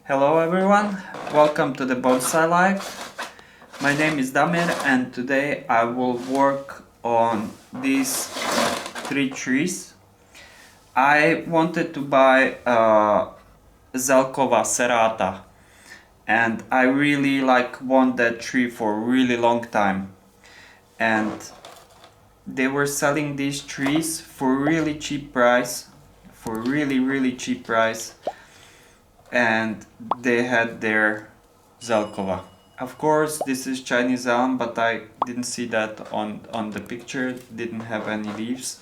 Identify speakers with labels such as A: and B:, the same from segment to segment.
A: Hello everyone, welcome to the Bonsai Life. My name is Damir and today I will work on these three trees. I wanted to buy Zelkova serrata and I really want that tree for a really long time, and they were selling these trees for really cheap price, really cheap price, and they had their Zelkova. Of course, this is Chinese elm, but I didn't see that on the picture. It didn't have any leaves.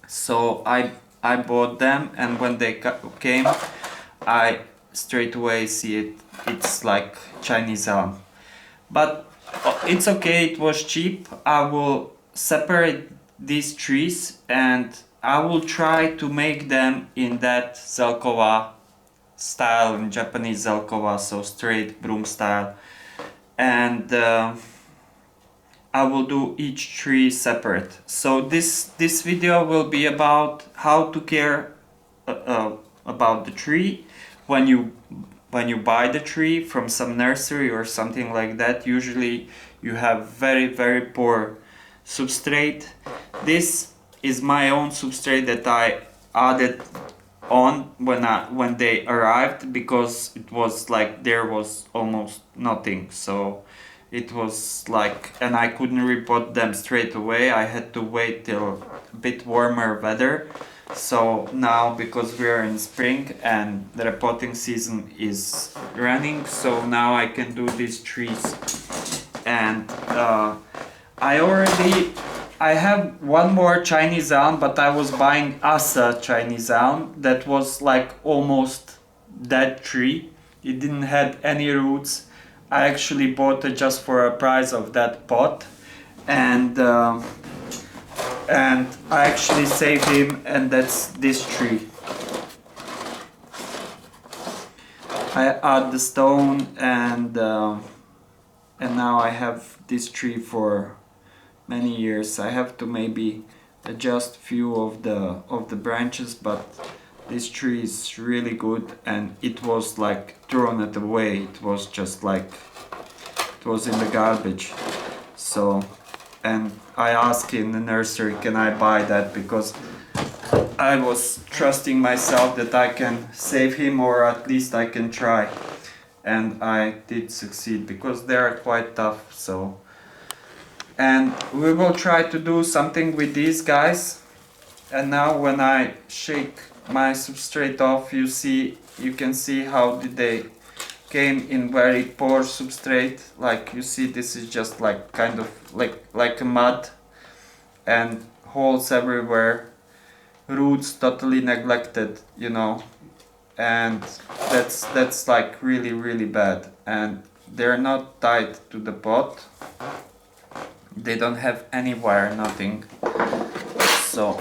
A: So I bought them, and when they came, I straight away see it. It's like Chinese elm. But it's okay, it was cheap. I will separate these trees and I will try to make them in that Zelkova style, in Japanese Zelkova, so straight broom style, and I will do each tree separate. So this video will be about how to care about the tree when you buy the tree from some nursery or something like that. Usually you have very poor substrate. This is my own substrate that I added on when they arrived, because it was like there was almost nothing, so it was like, and I couldn't repot them straight away. I had to wait till a bit warmer weather. So now, because we are in spring and the repotting season is running, so now I can do these trees. And I have one more Chinese elm, but I was buying Asa Chinese elm that was like almost dead tree. It didn't have any roots. I actually bought it just for a price of that pot, and I actually saved him, and that's this tree. I add the stone, and now I have this tree for many years. I have to maybe adjust few of the branches, but this tree is really good, and it was like thrown it away. It was just like it was in the garbage. So, and I asked in the nursery, can I buy that, because I was trusting myself that I can save him, or at least I can try, and I did succeed because they are quite tough. So, and we will try to do something with these guys. And now when I shake my substrate off, you can see how they came in very poor substrate. Like you see, this is just like kind of like a mud, and holes everywhere, roots totally neglected, you know, and that's like really bad. And they're not tied to the pot. They don't have any wire, nothing. So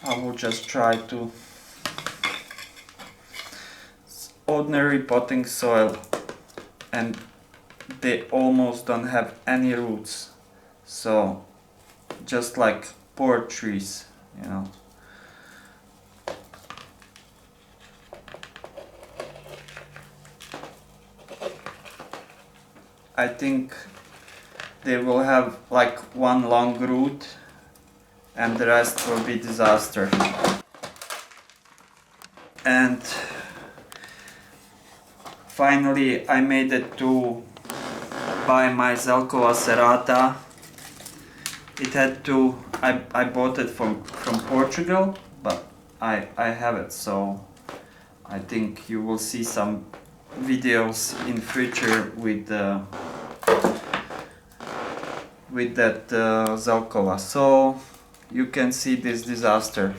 A: I will just try to ordinary potting soil, and they almost don't have any roots. So just like poor trees, you know. I think they will have like one long root, and the rest will be disaster. And finally I made it to buy my Zelkova serrata. It had to, I bought it from Portugal, but I have it, so I think you will see some videos in future with that Zelkova. So you can see this disaster.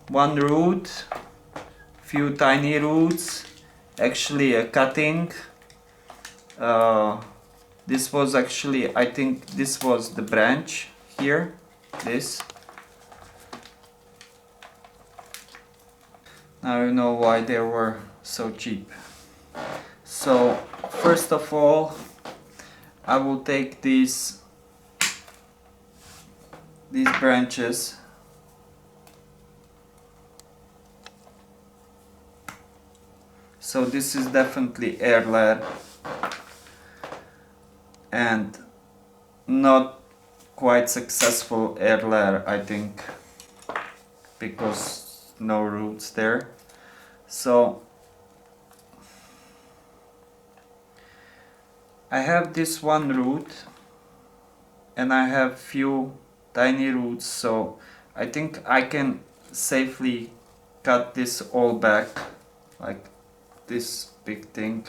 A: One root, few tiny roots, actually a cutting. This was actually, I think this was the branch here, this. Now you know why they were so cheap. So first of all, I will take these branches So this is definitely air layer and not quite successful air layer, I think, because no roots there. So I have this one root and I have few tiny roots, so I think I can safely cut this all back, like this big thing.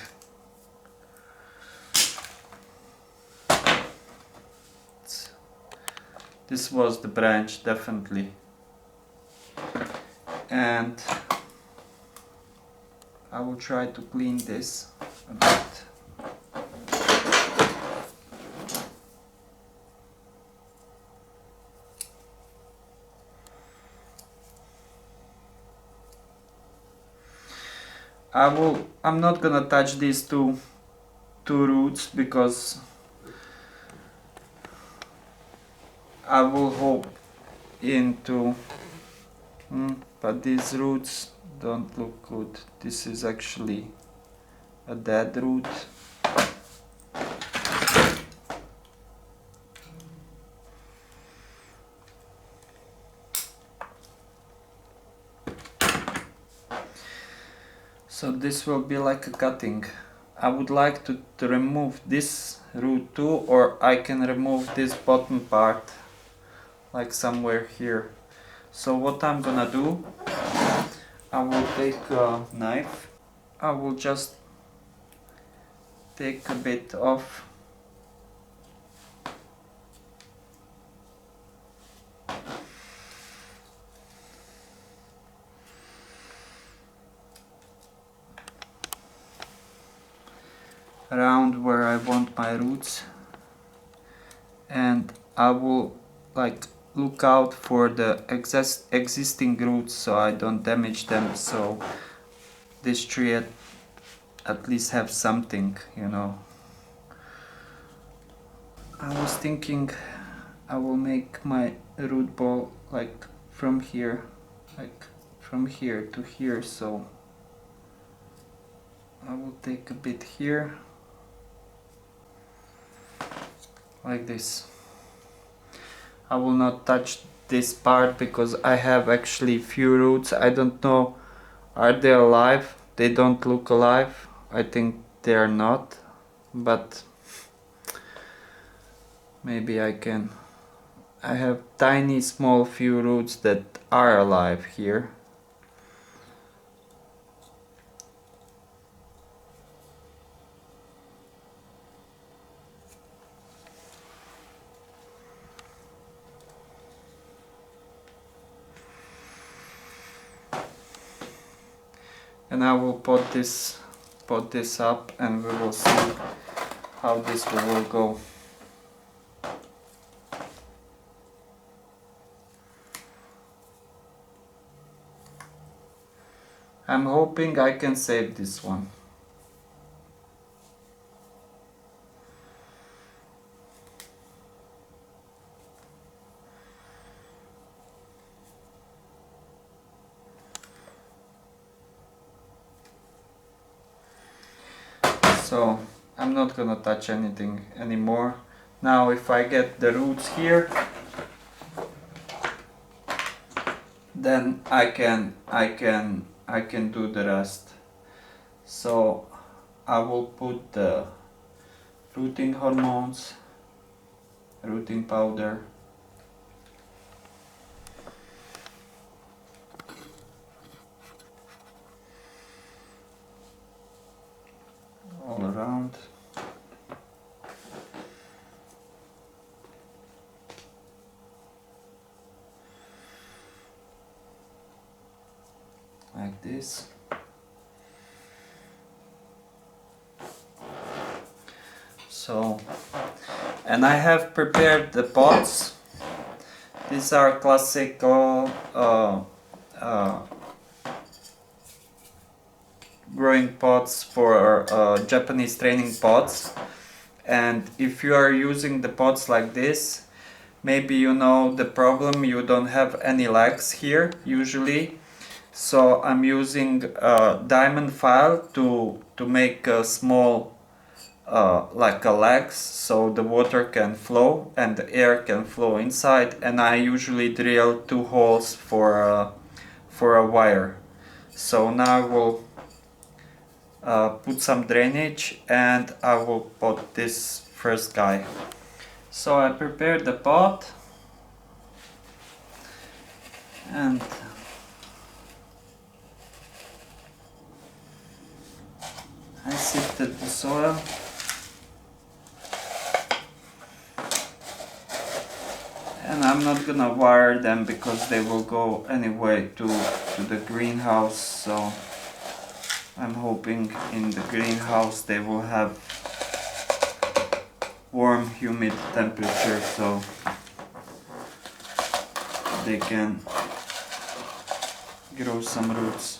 A: This was the branch, definitely. And I will try to clean this a bit. I'm not gonna touch these two roots because I will hope into but these roots don't look good. This is actually a dead root. So this will be like a cutting. I would like to remove this root too, or I can remove this bottom part, like somewhere here. So what I'm gonna do, I will take a knife. I will just take a bit off. Around where I want my roots, and I will like look out for the existing roots so I don't damage them, so this tree at least have something, you know. I was thinking I will make my root ball like from here to here, so I will take a bit here like this. I will not touch this part because I have actually few roots. I don't know, are they alive? They don't look alive. I think they are not, but maybe I can. I have tiny small few roots that are alive here. And I will pot this up and we will see how this will go. I'm hoping I can save this one. So I'm not gonna touch anything anymore. Now if I get the roots here, then I can do the rest. So I will put the rooting hormones, rooting powder, all around. Like this. So, and I have prepared the pots. These are classical growing pots for Japanese training pots. And if you are using the pots like this, maybe you know the problem, you don't have any legs here usually, So I'm using a diamond file to make a small like a legs, so the water can flow and the air can flow inside, and I usually drill 2 holes for a wire. So now I will put some drainage and I will pot this first guy. So I prepared the pot and I sifted the soil. And I'm not gonna wire them because they will go anyway to the greenhouse, so I'm hoping in the greenhouse they will have warm, humid temperature so they can grow some roots.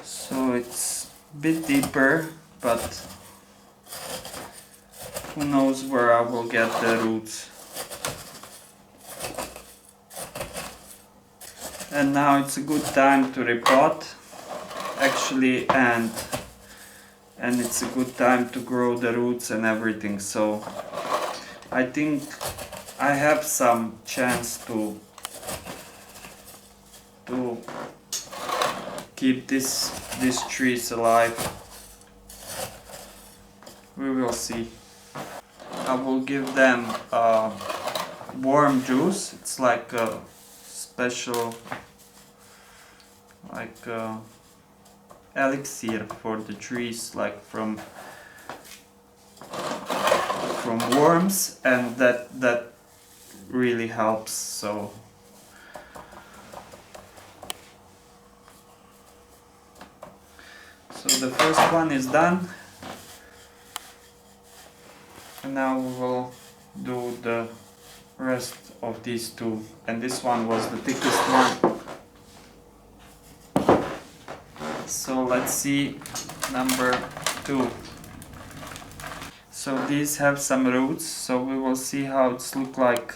A: So it's a bit deeper, but who knows where I will get the roots. And now it's a good time to repot actually, and it's a good time to grow the roots and everything. So I think I have some chance to keep these trees alive. We will see. I will give them warm juice. It's like a special elixir for the trees, like from worms, and that really helps. So the first one is done, and now we will do the rest of these two, and this one was the thickest one. So let's see number 2. So these have some roots, so we will see how it's look like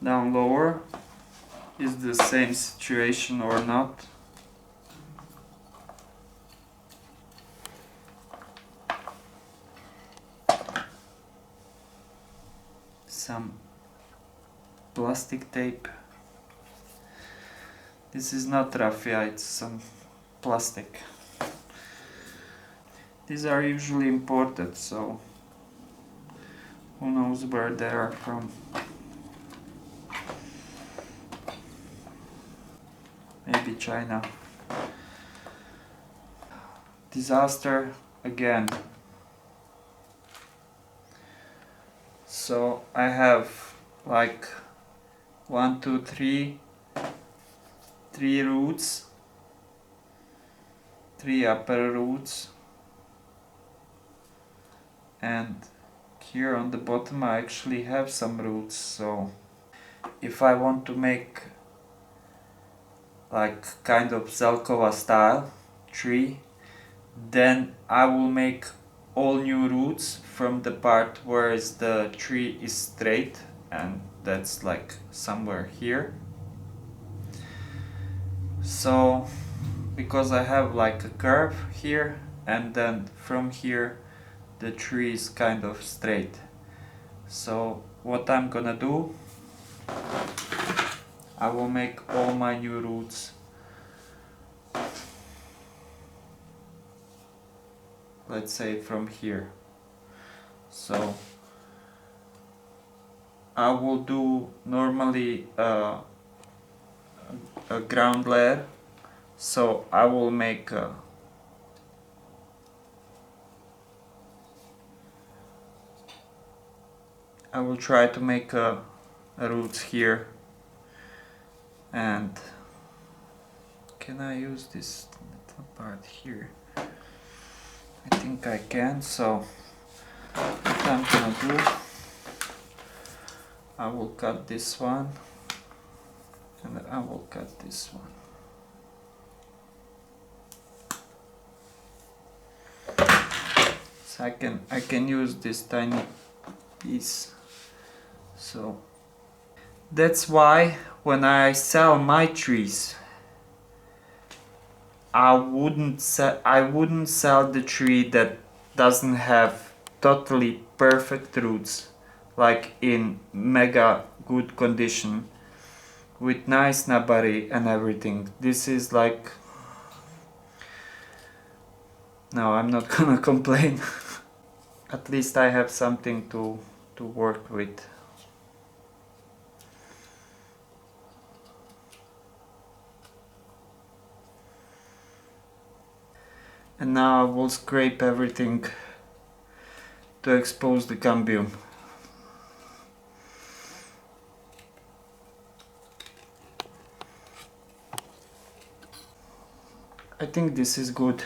A: down lower. Is the same situation or not? Some plastic tape. This is not raffia, it's some plastic. These are usually imported, so who knows where they are from. Maybe China. Disaster again. So I have like 1, 2, 3 roots, 3 upper roots, and here on the bottom I actually have some roots. So if I want to make like kind of Zelkova style tree, then I will make all new roots from the part where the tree is straight, and that's like somewhere here. So because I have like a curve here, and then from here the tree is kind of straight. So what I'm gonna do, I will make all my new roots let's say from here. So I will do normally a ground layer, so I will make I will try to make a roots here. And can I use this little part here? I think I can. So what I'm gonna do, I will cut this one and I will cut this one. So I can use this tiny piece. So that's why when I sell my trees, I wouldn't sell the tree that doesn't have totally perfect roots, like in mega good condition with nice nabari and everything. This is like, no, I'm not gonna complain. At least I have something to work with. And now I will scrape everything to expose the cambium. I think this is good.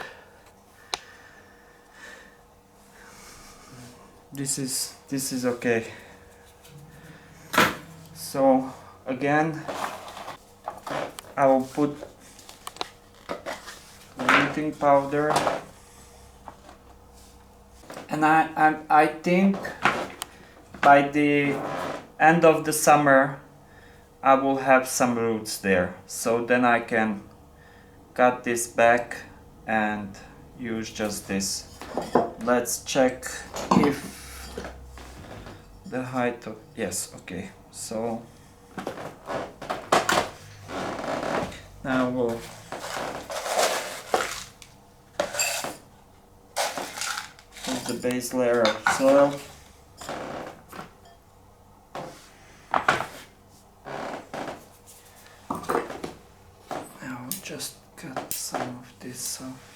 A: This is okay. So again, I will put rooting powder, and I think by the end of the summer I will have some roots there, so then I can cut this back and use just this. Let's check if the height of, yes, okay, so now we'll put the base layer of soil. I'll just cut some of this off.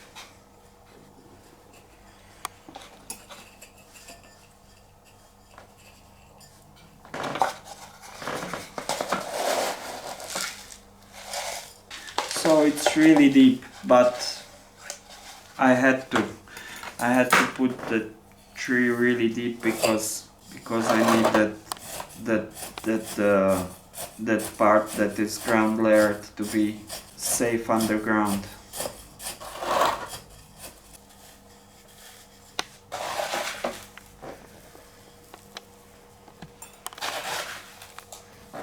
A: So it's really deep, but I had to put the tree really deep because I need that part that is ground layered to be safe underground.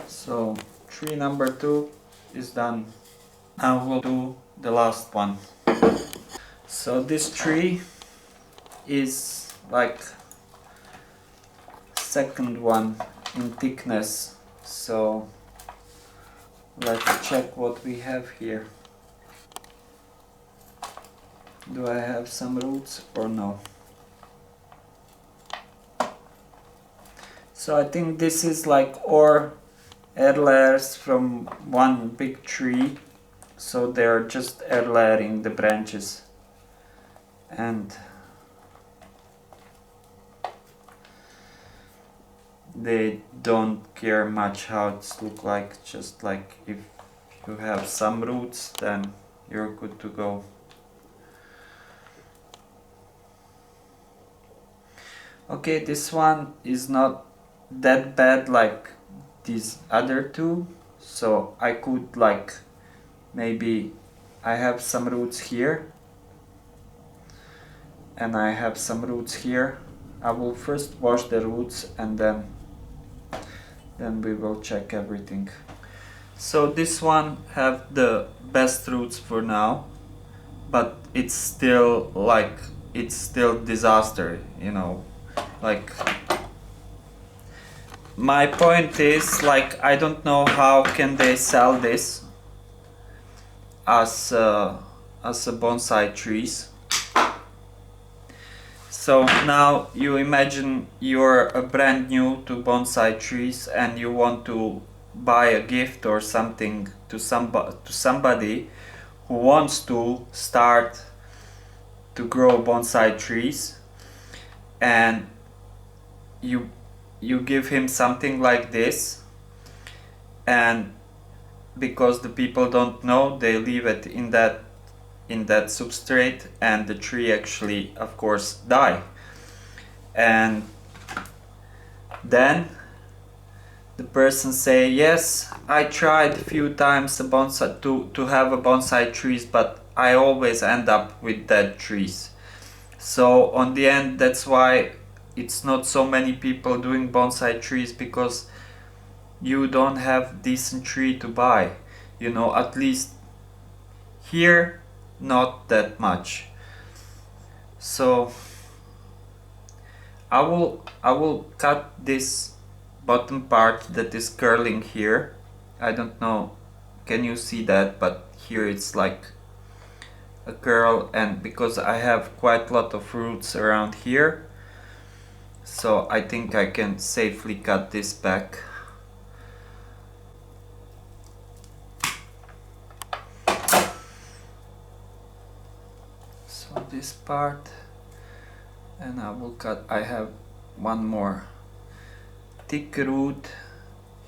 A: So tree number 2 is done. Now we'll do the last one. So this tree is like second one in thickness. So let's check what we have here. Do I have some roots or no? So I think this is like or air layers from one big tree. So they're just air layering the branches, and they don't care much how it's look like. Just like if you have some roots, then you're good to go. Okay, this one is not that bad like these other two, so I could like, maybe I have some roots here and I have some roots here. I will first wash the roots and then we will check everything. So this one have the best roots for now, but it's still like, it's still disaster, you know. Like, my point is, like, I don't know how can they sell this as a bonsai trees. So now you imagine you're brand new to bonsai trees and you want to buy a gift or something to somebody who wants to start to grow bonsai trees, and you give him something like this, and because the people don't know, they leave it in that substrate, and the tree actually, of course, die. and then the person say, yes, I tried a few times a bonsai to have a bonsai trees, but I always end up with dead trees. So on the end, that's why it's not so many people doing bonsai trees, because you don't have decent tree to buy, you know, at least here not that much. So I will cut this bottom part that is curling here. I don't know, can you see that, but here it's like a curl, and because I have quite a lot of roots around here, so I think I can safely cut this back. So this part, and I will cut, I have one more thick root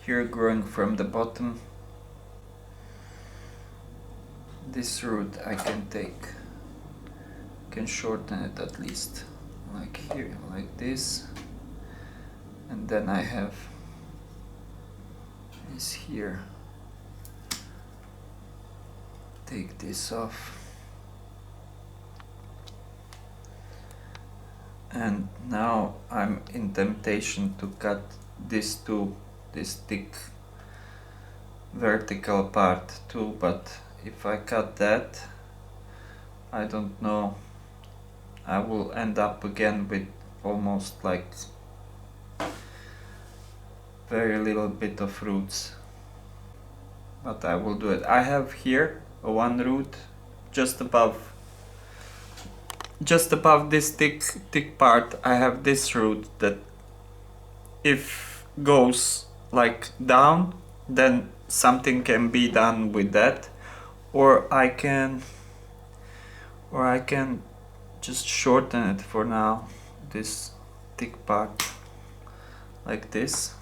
A: here growing from the bottom. This root I can take, can shorten it at least, like here, like this, and then I have this here. Take this off, and now I'm in temptation to cut this too, this thick vertical part too, but if I cut that, I don't know, I will end up again with almost like very little bit of roots, but I will do it. I have here one root just above this thick part. I have this root that if goes like down, then something can be done with that, or I can just shorten it for now, this thick part, like this,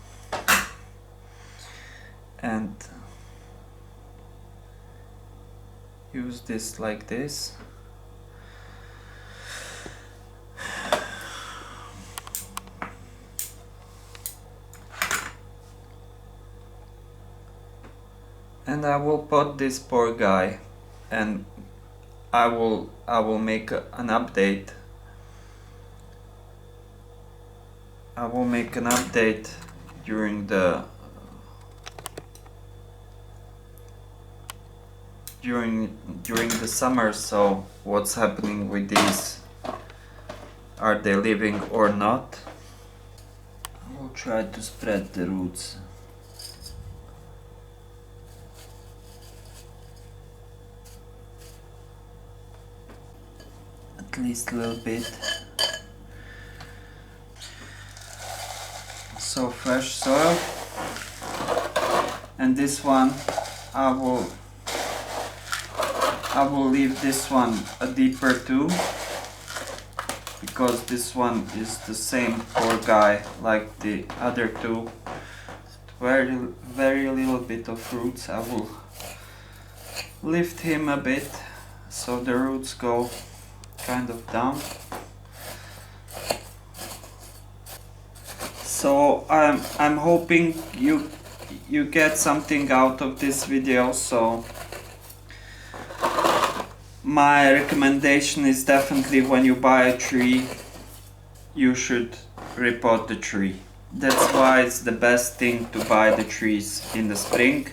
A: and use this like this. And I will pot this poor guy, and I will make an update. I will make an update during the summer. So what's happening with these? Are they living or not? I will try to spread the roots. At least a little bit. So fresh soil, and this one I will leave this one a deeper too, because this one is the same poor guy like the other two. Very little bit of roots. I will lift him a bit so the roots go kind of down. So I'm hoping you get something out of this video. So my recommendation is definitely, when you buy a tree, you should repot the tree. That's why it's the best thing to buy the trees in the spring.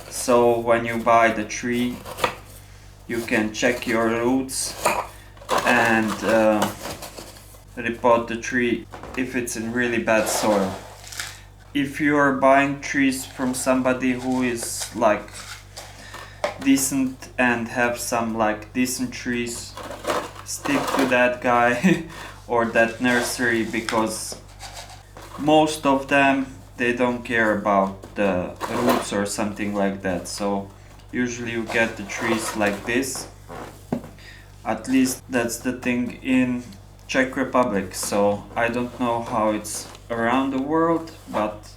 A: So when you buy the tree, you can check your roots and repot the tree if it's in really bad soil. If you're buying trees from somebody who is like decent and have some like decent trees, stick to that guy or that nursery, because most of them, they don't care about the roots or something like that. So usually you get the trees like this. At least that's the thing in Czech Republic. So I don't know how it's around the world, but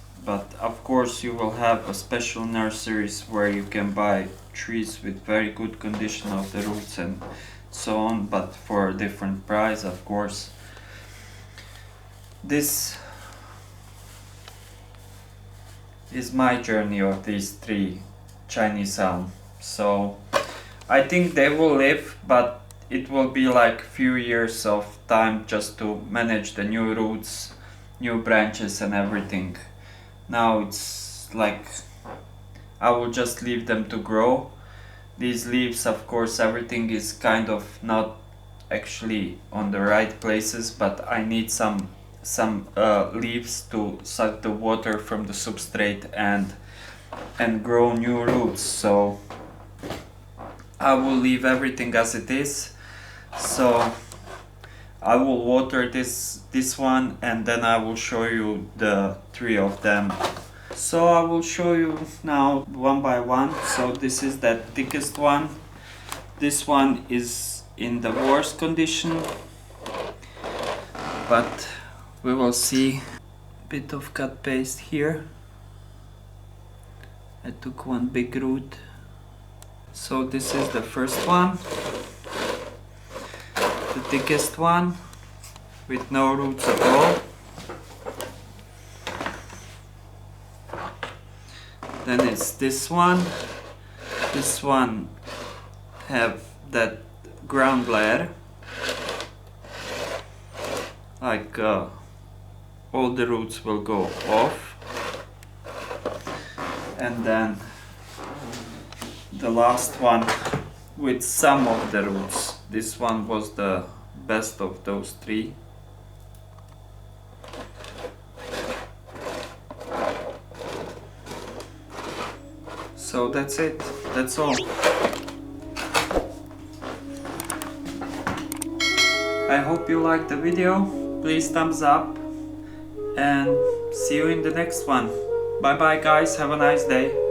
A: of course you will have a special nurseries where you can buy trees with very good condition of the roots and so on, but for a different price, of course. this is my journey of these 3 Chinese elm. So I think they will live, but it will be like few years of time just to manage the new roots, new branches and everything. Now it's like I will just leave them to grow. These leaves, of course, everything is kind of not actually on the right places, but I need some leaves to suck the water from the substrate and grow new roots. So I will leave everything as it is. So I will water this one, and then I will show you the 3 of them. So I will show you now one by one. So this is the thickest one. This one is in the worst condition, but we will see. Bit of cut paste here. I took one big root. So this is the first one, the thickest one with no roots at all. Then it's this one. This one have that ground layer, like all the roots will go off. And then the last one with some of the roots. This one was the best of those 3. So that's it, that's all. I hope you liked the video. Please thumbs up and see you in the next one. Bye bye guys, have a nice day.